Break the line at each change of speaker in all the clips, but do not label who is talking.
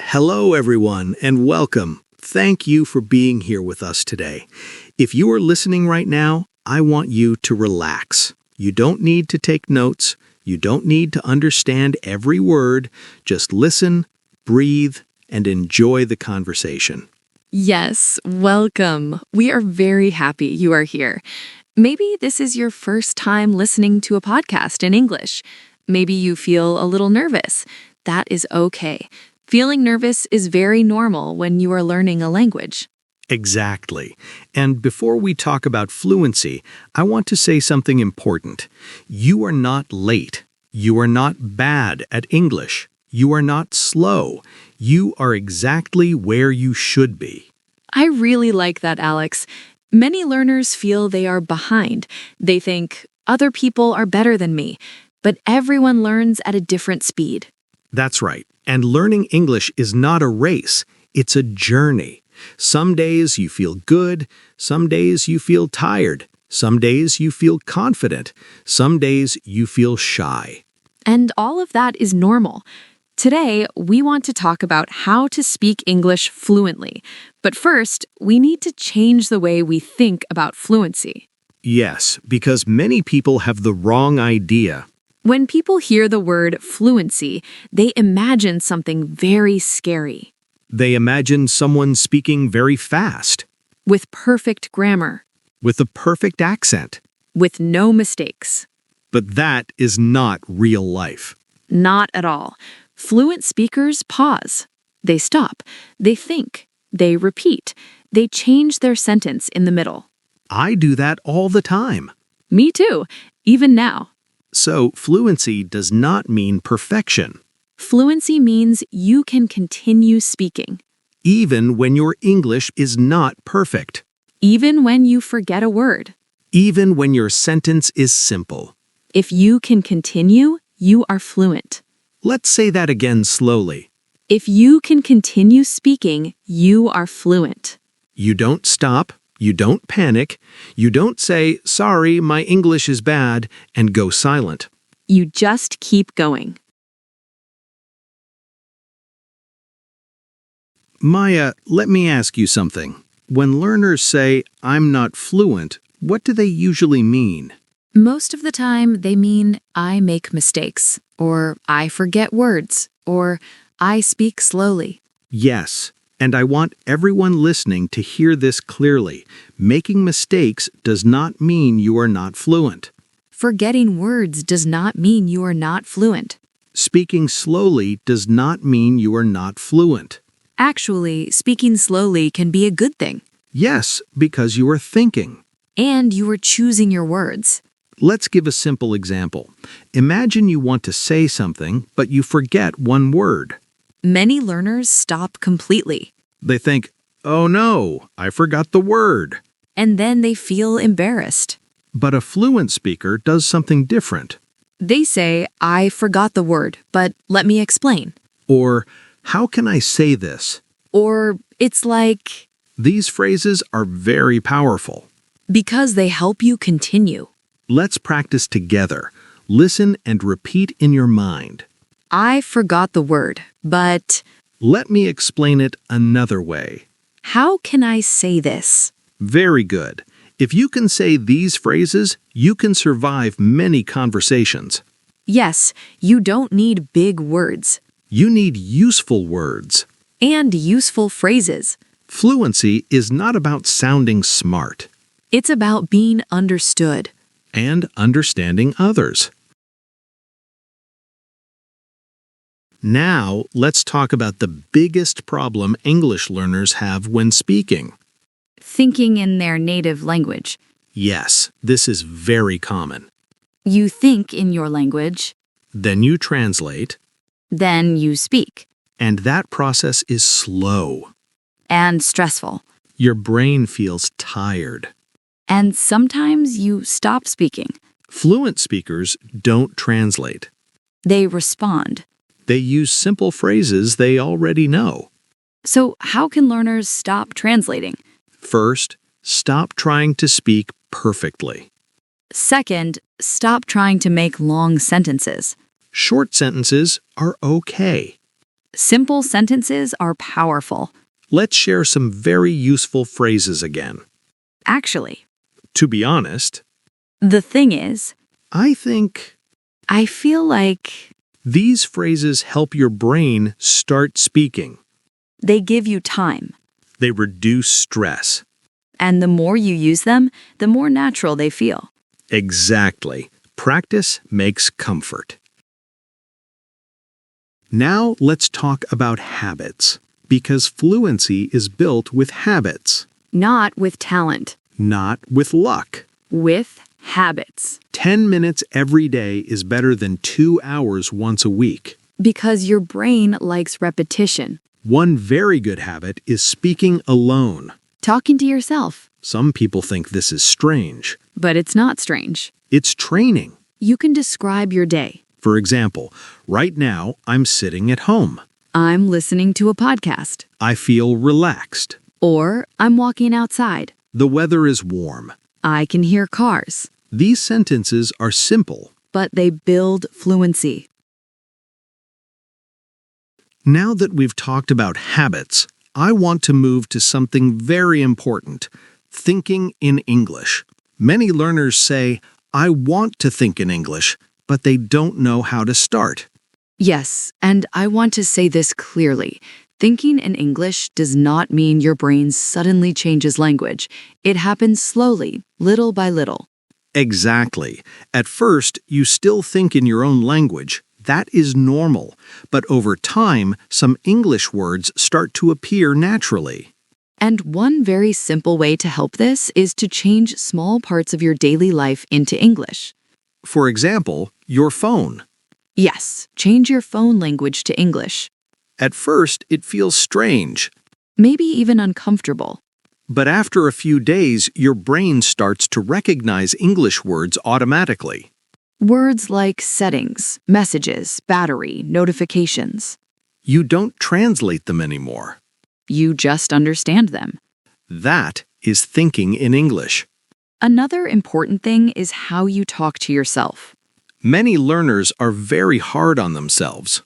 Hello, everyone, and welcome. Thank you for being here with us today. If you are listening right now, I want you to relax. You don't need to take notes. You don't need to understand every word. Just listen, breathe, and enjoy the conversation.
Yes, welcome. We are very happy you are here. Maybe this is your first time listening to a podcast in English. Maybe you feel a little nervous. That is okay. Feeling nervous is very normal when you are learning a language.
Exactly. And before we talk about fluency, I want to say something important. You are not late. You are not bad at English. You are not slow. You are exactly where you should be.
I really like that, Alex. Many learners feel they are behind. They think, other people are better than me. But everyone learns at a different speed.
That's right. And learning English is not a race. It's a journey. Some days you feel good. Some days you feel tired. Some days you feel confident. Some days you feel shy.
And all of that is normal. Today, we want to talk about how to speak English fluently. But first, we need to change the way we think about fluency.
Yes, because many people have the wrong idea.
When people hear the word fluency, they imagine something very scary.
They imagine someone speaking very fast,
With perfect grammar,
with a perfect accent.
with no mistakes.
But that is not real life.
Not at all. Fluent speakers pause. They stop. They think. They repeat. They change their sentence in the middle.
I do that all the time.
Me too, even now.
So, fluency does not mean perfection,
Fluency means you can continue speaking,
even when your English is not perfect,
even when you forget a word.
even when your sentence is simple.
If you can continue, you are fluent.
Let's say that again slowly.
If you can continue speaking, you are fluent.
You don't stop, you don't panic, you don't say, "Sorry, my English is bad," and go silent.
You just keep going.
Maya, let me ask you something. When learners say, "I'm not fluent," what do they usually mean?
Most of the time, they mean I make mistakes, or I forget words, or I speak slowly.
Yes, and I want everyone listening to hear this clearly. Making mistakes does not mean you are not fluent.
Forgetting words does not mean you are not fluent.
Speaking slowly does not mean you are not fluent.
Actually, speaking slowly can be a good thing.
Yes, because you are thinking.
And you are choosing your words.
Let's give a simple example. Imagine you want to say something, but you forget one word.
Many learners stop completely,
They think, "Oh no, I forgot the word."
and then they feel embarrassed.
But a fluent speaker does something different.
They say, I forgot the word, but let me explain.
Or, "How can I say this?"
Or it's like,
These phrases are very powerful.
because they help you continue.
Let's practice together. Listen and repeat in your mind.
I forgot the word, but
Let me explain it another way.
how can I say this?
Very good. If you can say these phrases, you can survive many conversations.
Yes, you don't need big words
You need useful words.
and useful phrases.
Fluency is not about sounding smart
It's about being understood.
and understanding others. Now, let's talk about the biggest problem English learners have when speaking.
Thinking in their native language.
Yes, this is very common.
You think in your language,
Then you translate,
then you speak.
and that process is slow.
And stressful.
Your brain feels tired.
And sometimes you stop speaking.
Fluent speakers don't translate.
They respond.
They use simple phrases they already know.
So how can learners stop translating?
First, stop trying to speak perfectly.
Second, stop trying to make long sentences.
Short sentences are okay.
Simple sentences are powerful.
Let's share some very useful phrases again.
Actually,
To be honest,
the thing is,
I think
I feel like
these phrases help your brain start speaking.
they give you time.
They reduce stress.
And the more you use them, the more natural they feel.
Exactly. Practice makes comfort. Now let's talk about habits, because fluency is built with habits,
Not with talent,
not with luck.
with habits.
10 minutes every day is better than 2 hours once a week.
Because your brain likes repetition.
One very good habit is speaking alone.
Talking to yourself.
Some people think this is strange.
But it's not strange.
It's training.
You can describe your day.
For example, right now I'm sitting at home.
I'm listening to a podcast.
I feel relaxed.
Or I'm walking outside.
The weather is warm.
I can hear cars.
These sentences are simple.
But they build fluency.
Now that we've talked about habits, I want to move to something very important, thinking in English. Many learners say, I want to think in English, but they don't know how to start.
Yes, and I want to say this clearly. Thinking in English does not mean your brain suddenly changes language. It happens slowly, little by little.
Exactly. At first, you still think in your own language. That is normal. But over time, some English words start to appear naturally.
And one very simple way to help this is to change small parts of your daily life into English.
For example, your phone.
Yes, change your phone language to English.
At first, it feels strange.
Maybe even uncomfortable.
But after a few days, your brain starts to recognize English words automatically.
Words like settings, messages, battery, notifications.
You don't translate them anymore.
You just understand them.
That is thinking in English.
Another important thing is how you talk to yourself.
Many learners are very hard on themselves.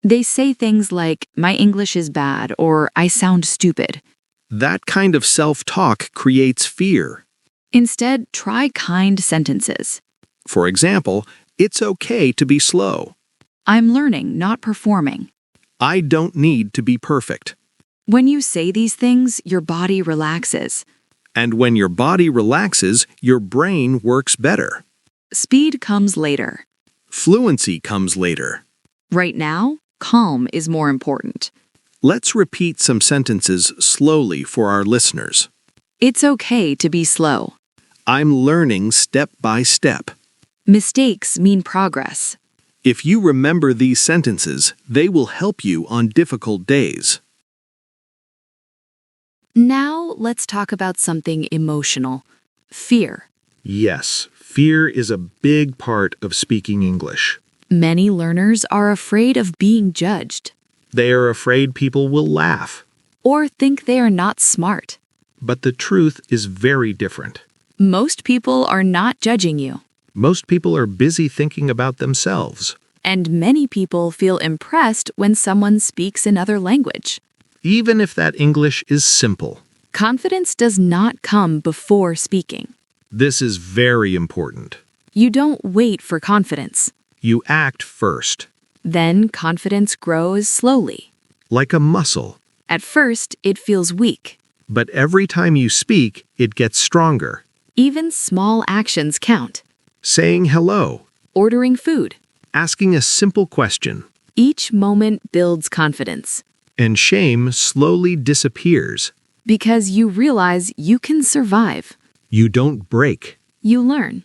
They say things like, my English is bad, or I sound stupid.
That kind of self-talk creates fear.
Instead, try kind sentences.
For example, it's okay to be slow.
I'm learning, not performing.
I don't need to be perfect.
When you say these things, your body relaxes.
And when your body relaxes, your brain works better.
Speed comes later.
Fluency comes later.
Right now, calm is more important.
Let's repeat some sentences slowly for our listeners.
It's okay to be slow.
I'm learning step by step.
Mistakes mean progress.
If you remember these sentences, they will help you on difficult days.
Now, let's talk about something emotional. Fear.
Yes, fear is a big part of speaking English.
Many learners are afraid of being judged
They are afraid people will laugh.
or think they are not smart.
But the truth is very different.
Most people are not judging you,
Most people are busy thinking about themselves.
and many people feel impressed when someone speaks another language.
Even if that English is simple.
Confidence does not come before speaking.
This is very important.
You don't wait for confidence.
You act first,
Then confidence grows slowly.
like a muscle.
At first, it feels weak.
But every time you speak, it gets stronger.
Even small actions count.
Saying hello,
Ordering food.
asking a simple question,
Each moment builds confidence
and shame slowly disappears.
because you realize you can survive.
You don't break.
You learn.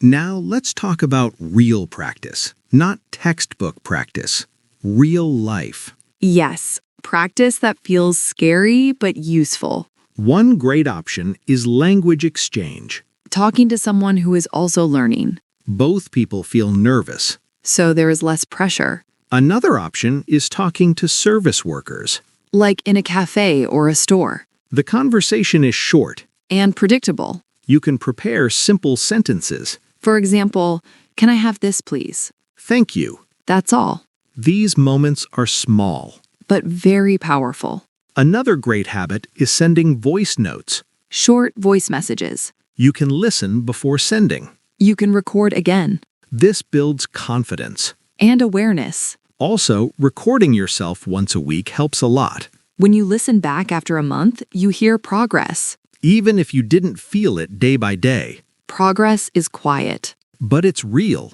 Now let's talk about real practice, not textbook practice. Real life.
Yes, practice that feels scary but useful.
One great option is language exchange.
Talking to someone who is also learning,
Both people feel nervous.
so there is less pressure.
Another option is talking to service workers.
Like in a cafe or a store.
The conversation is short.
And predictable.
You can prepare simple sentences.
For example, can I have this please?
Thank you.
That's all.
These moments are small.
But very powerful.
Another great habit is sending voice notes.
Short voice messages.
You can listen before sending.
You can record again.
This builds confidence.
And awareness.
Also, recording yourself once a week helps a lot.
When you listen back after a month, you hear progress.
Even if you didn't feel it day by day.
Progress is quiet.
But it's real.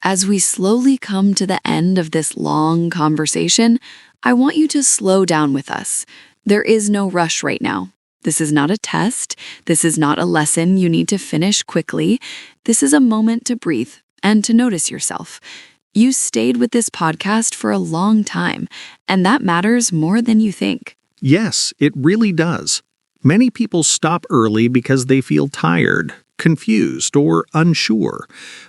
As we slowly come to the end of this long conversation, I want you to slow down with us. There is no rush right now. This is not a test. This is not a lesson you need to finish quickly. This is a moment to breathe and to notice yourself. You stayed with this podcast for a long time, and that matters more than you think.
Yes, it really does. Many people stop early because they feel tired, confused, or unsure.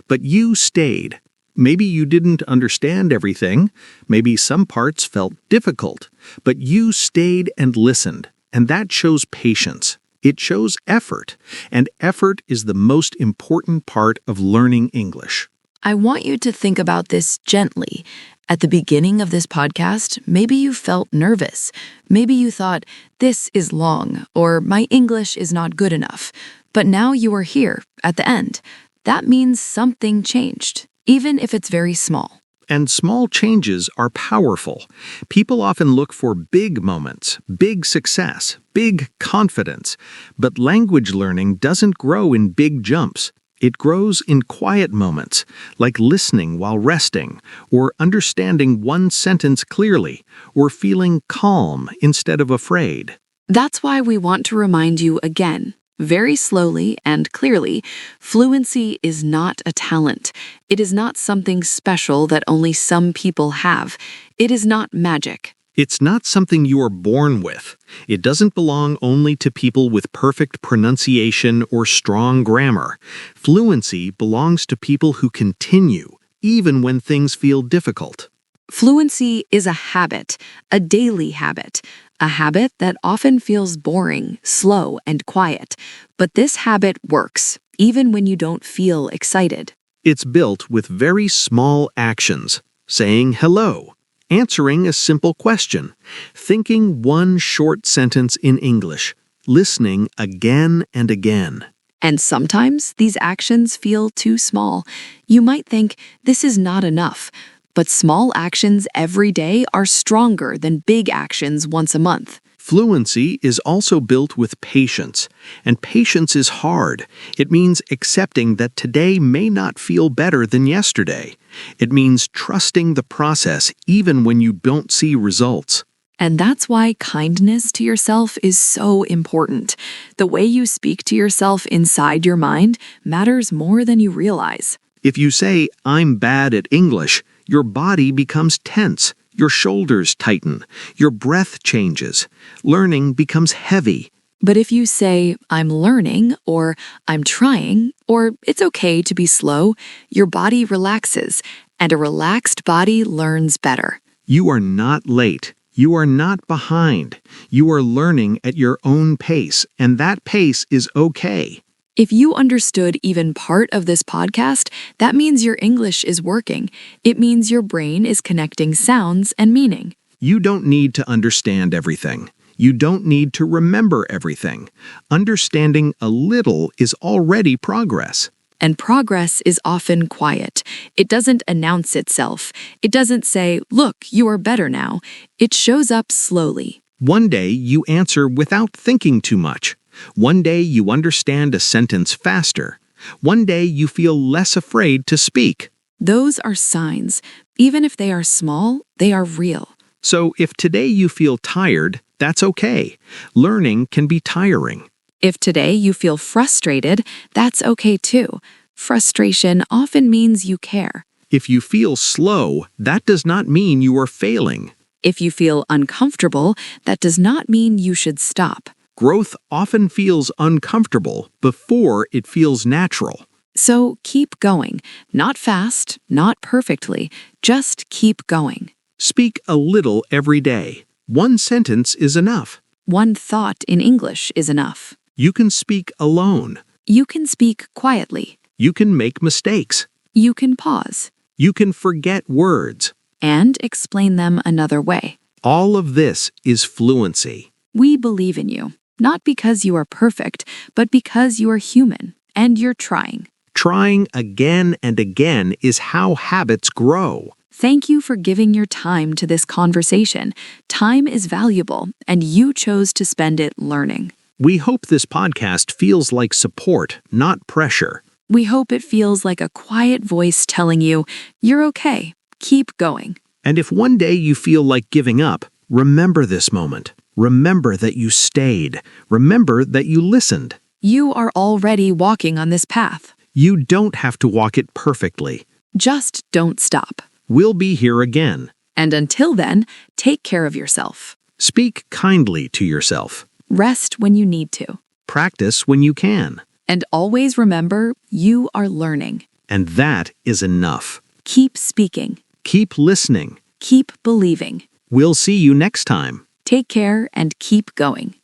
But you stayed. Maybe you didn't understand everything. Maybe some parts felt difficult. But you stayed and listened. And that shows patience. It shows effort. And effort is the most important part of learning English.
I want you to think about this gently. At the beginning of this podcast, maybe you felt nervous. Maybe you thought, this is long, or my English is not good enough. But now you are here, at the end. That means something changed, even if it's very small.
And small changes are powerful. People often look for big moments, big success, big confidence. But language learning doesn't grow in big jumps. It grows in quiet moments, like listening while resting, or understanding one sentence clearly, or feeling calm instead of afraid.
That's why we want to remind you again, very slowly and clearly, fluency is not a talent. It is not something special that only some people have. It is not magic.
It's not something you are born with. It doesn't belong only to people with perfect pronunciation or strong grammar. Fluency belongs to people who continue, even when things feel difficult.
Fluency is a habit, a daily habit, a habit that often feels boring, slow, and quiet. But this habit works, even when you don't feel excited.
It's built with very small actions, saying hello, answering a simple question, thinking one short sentence in English, listening again and again.
And sometimes these actions feel too small. You might think, this is not enough. But small actions every day are stronger than big actions once a month.
Fluency is also built with patience, and patience is hard. It means accepting that today may not feel better than yesterday. It means trusting the process even when you don't see results.
And that's why kindness to yourself is so important. The way you speak to yourself inside your mind matters more than you realize.
If you say, "I'm bad at English," your body becomes tense. Your shoulders tighten. Your breath changes. Learning becomes heavy.
But if you say, I'm learning, or I'm trying, or it's okay to be slow, your body relaxes, and a relaxed body learns better.
You are not late. You are not behind. You are learning at your own pace, and that pace is okay.
If you understood even part of this podcast, that means your English is working. It means your brain is connecting sounds and meaning.
You don't need to understand everything. You don't need to remember everything. Understanding a little is already progress.
And progress is often quiet. It doesn't announce itself. It doesn't say, look, you are better now. It shows up slowly.
One day you answer without thinking too much. One day you understand a sentence faster. One day you feel less afraid to speak.
Those are signs. Even if they are small, they are real.
So if today you feel tired, that's okay. Learning can be tiring.
If today you feel frustrated, that's okay too. Frustration often means you care.
If you feel slow, that does not mean you are failing.
If you feel uncomfortable, that does not mean you should stop.
Growth often feels uncomfortable before it feels natural.
So keep going. Not fast, not perfectly. Just keep going.
Speak a little every day. One sentence is enough.
One thought in English is enough.
You can speak alone.
You can speak quietly.
You can make mistakes.
You can pause
You can forget words.
and explain them another way.
All of this is fluency.
We believe in you, not because you are perfect, but because you are human and you're trying.
Trying again and again is how habits grow.
Thank you for giving your time to this conversation. Time is valuable, and you chose to spend it learning.
We hope this podcast feels like support, not pressure.
We hope it feels like a quiet voice telling you, you're okay, keep going.
And if one day you feel like giving up, remember this moment. Remember that you stayed. Remember that you listened.
You are already walking on this path.
You don't have to walk it perfectly.
Just don't stop.
We'll be here again.
And until then, take care of yourself.
Speak kindly to yourself.
Rest when you need to.
Practice when you can.
And always remember, you are learning.
And that is enough.
Keep speaking.
Keep listening.
Keep believing.
We'll see you next time.
Take care and keep going.